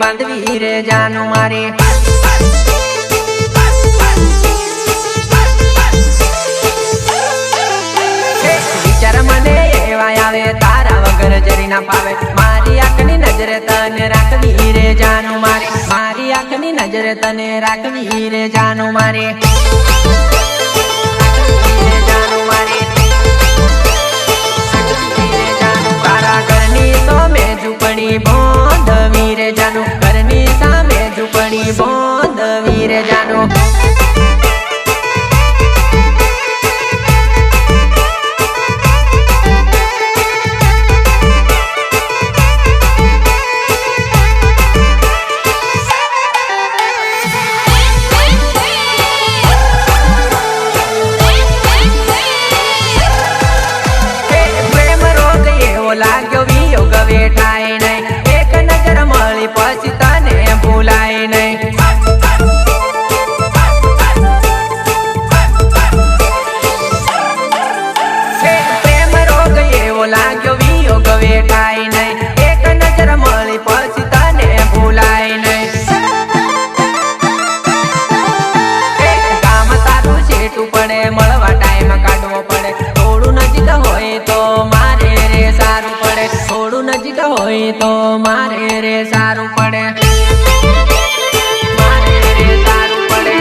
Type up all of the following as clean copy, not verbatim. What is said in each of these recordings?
बांधवी रे जानू मारे। विचार मने एवा आवे तारा वगर जरी ना पावे। मारी आंखनी नजरे तने राखवी रे जानू मारे। मारी आंखनी नजरे तने राखवी रे जानू मारे। झूपड़ी बांधवी रे जानू घरनी सामे झूपड़ी बांधवी रे जानू। प्रेम रोग एवो लाग्यो वियोग वेठाय नहीं। एक नजर मळी पछी तने भूलाय नहीं। प्रेम रोग एवो लाग्यो वियोग वेठाय नहीं। एक नजर मळी पछी तने भूलाय नहीं। काम तारू सेटू पड़े मळवा टाइम काढવો પડે। થોડું નજીક હોય તો મારે રે સારું પડે। થોડું નજીક હોય તો મારે રે સારું પડે। મારે રે સારું પડે।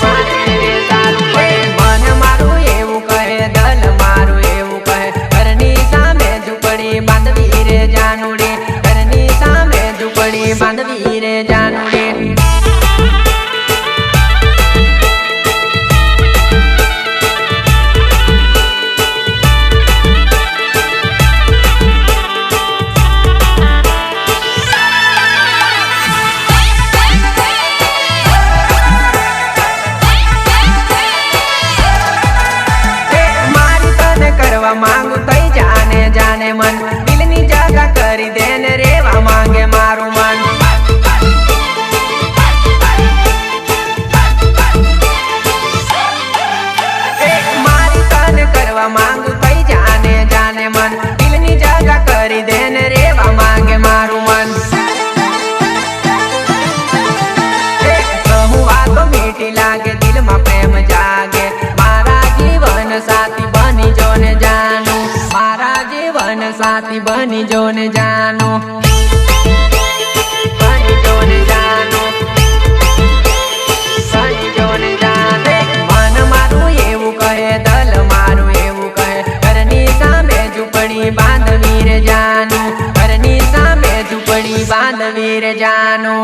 મારે રે સારું પડે। મન મારું એવું કહે દલ મારું એવું કહે। ઘરની સામે ઝૂંપડી બાંધવી રે જાનુડી। ઘરની સામે ઝૂંપડી બાંધવી રે જાનુડી। मांगू तई जाने जाने मन दिलनी जगह करी देने रेवा मांगे मारू मन। मारी तन करवा मांगू तई जाने जाने मन दिलनी जगह करी देने रेवा मांगे मारू मन। कहूँ बात मीठी लागे दिल में प्रेम जागे। मारा जीवन साथी बनी जोने जानू। मारा जीवन साथी बनी जोने जानू। बनी जोने जानू। बनी जोने जाने। मन मारू एवं कहे दल मारू एवं कहे। घरनी सामे झूंपड़ी बांधवी रे जानू। घरनी सामे झूंपड़ी बांधवी रे जानू।